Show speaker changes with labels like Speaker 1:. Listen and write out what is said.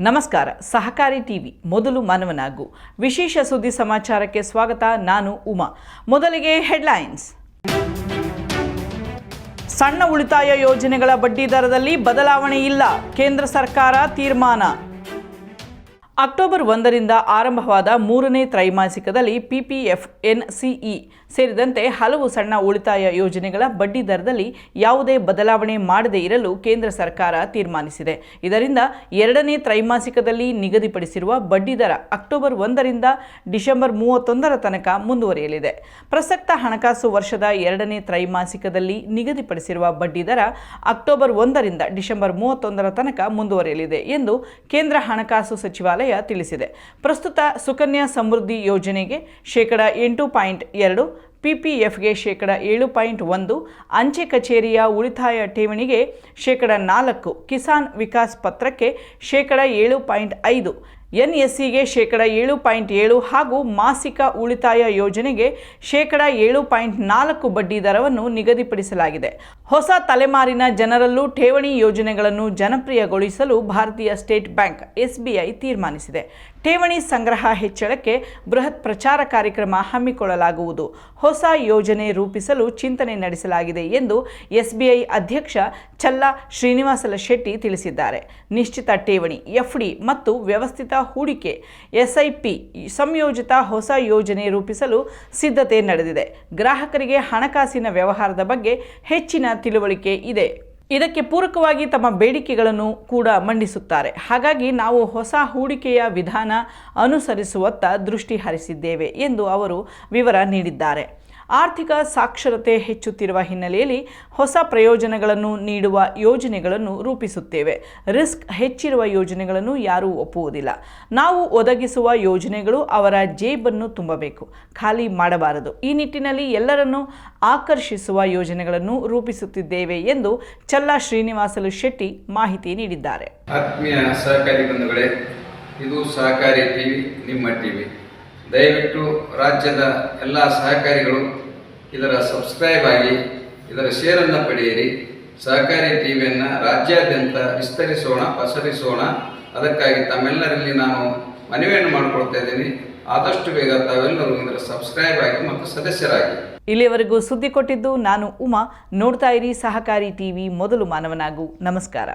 Speaker 1: ನಮಸ್ಕಾರ. ಸಹಕಾರಿ ಟಿವಿ ಮೊದಲು ಮಾನವನಾಗು ವಿಶೇಷ ಸುದ್ದಿ ಸಮಾಚಾರಕ್ಕೆ ಸ್ವಾಗತ. ನಾನು ಉಮಾ. ಮೊದಲಿಗೆ ಹೆಡ್ಲೈನ್ಸ್. ಸಣ್ಣ ಉಳಿತಾಯ ಯೋಜನೆಗಳ ಬಡ್ಡಿ ದರದಲ್ಲಿ ಬದಲಾವಣೆ ಇಲ್ಲ, ಕೇಂದ್ರ ಸರ್ಕಾರ ತೀರ್ಮಾನ. ಅಕ್ಟೋಬರ್ 1ರಿಂದ ಆರಂಭವಾದ 3ನೇ ತ್ರೈಮಾಸಿಕದಲ್ಲಿ PPF, NCE ಸೇರಿದಂತೆ ಹಲವು ಸಣ್ಣ ಉಳಿತಾಯ ಯೋಜನೆಗಳ ಬಡ್ಡಿ ದರದಲ್ಲಿ ಯಾವುದೇ ಬದಲಾವಣೆ ಮಾಡದೇ ಇರಲು ಕೇಂದ್ರ ಸರ್ಕಾರ ತೀರ್ಮಾನಿಸಿದೆ. ಇದರಿಂದ 2ನೇ ತ್ರೈಮಾಸಿಕದಲ್ಲಿ ನಿಗದಿಪಡಿಸಿರುವ ಬಡ್ಡಿ ದರ ಅಕ್ಟೋಬರ್ 1ರಿಂದ ಡಿಸೆಂಬರ್ 31ರ ತನಕ ಮುಂದುವರಿಯಲಿದೆ. ಪ್ರಸಕ್ತ ಹಣಕಾಸು ವರ್ಷದ 2ನೇ ತ್ರೈಮಾಸಿಕದಲ್ಲಿ ನಿಗದಿಪಡಿಸಿರುವ ಬಡ್ಡಿ ದರ ಅಕ್ಟೋಬರ್ 1ರಿಂದ ಡಿಸೆಂಬರ್ 31ರ ತನಕ ಮುಂದುವರಿಯಲಿದೆ ಎಂದು ಕೇಂದ್ರ ಹಣಕಾಸು ಸಚಿವಾಲಯ ತಿಳಿಸಿದೆ. ಪ್ರಸ್ತುತ ಸುಕನ್ಯಾ ಸಮೃದ್ಧಿ ಯೋಜನೆಗೆ (8.2%), PPFಗೆ (7.1%), ಅಂಚೆ ಕಚೇರಿಯ ಉಳಿತಾಯ ಠೇವಣಿಗೆ (4%), ಕಿಸಾನ್ ವಿಕಾಸ್ ಪತ್ರಕ್ಕೆ (7.5%), NSCಗೆ (7.7% ಹಾಗೂ ಮಾಸಿಕ ಉಳಿತಾಯ ಯೋಜನೆಗೆ (7.4% ಬಡ್ಡಿ ದರವನ್ನು ನಿಗದಿಪಡಿಸಲಾಗಿದೆ. ಹೊಸ ತಲೆಮಾರಿನ ಜನರಲ್ಲೂ ಠೇವಣಿ ಯೋಜನೆಗಳನ್ನು ಜನಪ್ರಿಯಗೊಳಿಸಲು ಭಾರತೀಯ ಸ್ಟೇಟ್ ಬ್ಯಾಂಕ್ SBI ತೀರ್ಮಾನಿಸಿದೆ. ಠೇವಣಿ ಸಂಗ್ರಹ ಹೆಚ್ಚಳಕ್ಕೆ ಬೃಹತ್ ಪ್ರಚಾರ ಕಾರ್ಯಕ್ರಮ ಹಮ್ಮಿಕೊಳ್ಳಲಾಗುವುದು. ಹೊಸ ಯೋಜನೆ ರೂಪಿಸಲು ಚಿಂತನೆ ನಡೆಸಲಾಗಿದೆ ಎಂದು SBI ಅಧ್ಯಕ್ಷ ಚಲ್ಲಾ ಶ್ರೀನಿವಾಸ ಶೆಟ್ಟಿ ತಿಳಿಸಿದ್ದಾರೆ. ನಿಶ್ಚಿತ ಠೇವಣಿ FD ಮತ್ತು ವ್ಯವಸ್ಥಿತ ಹೂಡಿಕೆ SIP ಸಂಯೋಜಿತ ಹೊಸ ಯೋಜನೆ ರೂಪಿಸಲು ಸಿದ್ಧತೆ ನಡೆದಿದೆ. ಗ್ರಾಹಕರಿಗೆ ಹಣಕಾಸಿನ ವ್ಯವಹಾರದ ಬಗ್ಗೆ ಹೆಚ್ಚಿನ ತಿಳುವಳಿಕೆ ಇದೆ. ಇದಕ್ಕೆ ಪೂರಕವಾಗಿ ತಮ್ಮ ಬೇಡಿಕೆಗಳನ್ನು ಕೂಡ ಮಂಡಿಸುತ್ತಾರೆ. ಹಾಗಾಗಿ ನಾವು ಹೊಸ ಹೂಡಿಕೆಯ ವಿಧಾನ ಅನುಸರಿಸುವತ್ತ ದೃಷ್ಟಿ ಹರಿಸಿದ್ದೇವೆ ಎಂದು ಅವರು ವಿವರ ನೀಡಿದ್ದಾರೆ. ಆರ್ಥಿಕ ಸಾಕ್ಷರತೆ ಹೆಚ್ಚುತ್ತಿರುವ ಹಿನ್ನೆಲೆಯಲ್ಲಿ ಹೊಸ ಪ್ರಯೋಜನಗಳನ್ನು ನೀಡುವ ಯೋಜನೆಗಳನ್ನು ರೂಪಿಸುತ್ತೇವೆ. ರಿಸ್ಕ್ ಹೆಚ್ಚಿರುವ ಯೋಜನೆಗಳನ್ನು ಯಾರೂ ಒಪ್ಪುವುದಿಲ್ಲ. ನಾವು ಒದಗಿಸುವ ಯೋಜನೆಗಳು ಅವರ ಜೇಬನ್ನು ತುಂಬಬೇಕು, ಖಾಲಿ ಮಾಡಬಾರದು. ಈ ನಿಟ್ಟಿನಲ್ಲಿ ಎಲ್ಲರನ್ನೂ ಆಕರ್ಷಿಸುವ ಯೋಜನೆಗಳನ್ನು ರೂಪಿಸುತ್ತಿದ್ದೇವೆ ಎಂದು ಚಲ್ಲಾ ಶ್ರೀನಿವಾಸಲು ಶೆಟ್ಟಿ ಮಾಹಿತಿ ನೀಡಿದ್ದಾರೆ.
Speaker 2: ಆತ್ಮೀಯ ಸಹಕಾರಿ ಬಂಧುಗಳೇ, ಇದು ಸಹಕಾರಿ ಟಿವಿ, ನಿಮ್ಮ ಟಿವಿ. ದಯವಿಟ್ಟು ರಾಜ್ಯದ ಎಲ್ಲ ಸಹಕಾರಿಗಳು ಇದರ ಸಬ್ಸ್ಕ್ರೈಬ್ ಆಗಿ ಇದರ ಶೇರನ್ನು ಪಡೆಯಿರಿ. ಸಹಕಾರಿ ಟಿವಿಯನ್ನು ರಾಜ್ಯಾದ್ಯಂತ ವಿಸ್ತರಿಸೋಣ, ಪಸರಿಸೋಣ. ಅದಕ್ಕಾಗಿ ತಮ್ಮೆಲ್ಲರಲ್ಲಿ ನಾನು ಮನವಿಯನ್ನು ಮಾಡಿಕೊಳ್ತಾ ಇದ್ದೀನಿ. ಆದಷ್ಟು ಬೇಗ ತಾವೆಲ್ಲರೂ ಇದರ ಸಬ್ಸ್ಕ್ರೈಬ್ ಆಗಿ ಮತ್ತು ಸದಸ್ಯರಾಗಿ.
Speaker 1: ಇಲ್ಲಿಯವರೆಗೂ ಸುದ್ದಿ ಕೊಟ್ಟಿದ್ದು ನಾನು ಉಮಾ. ನೋಡ್ತಾ ಇರಿ ಸಹಕಾರಿ ಟಿವಿ, ಮೊದಲು ಮಾನವನಾಗು. ನಮಸ್ಕಾರ.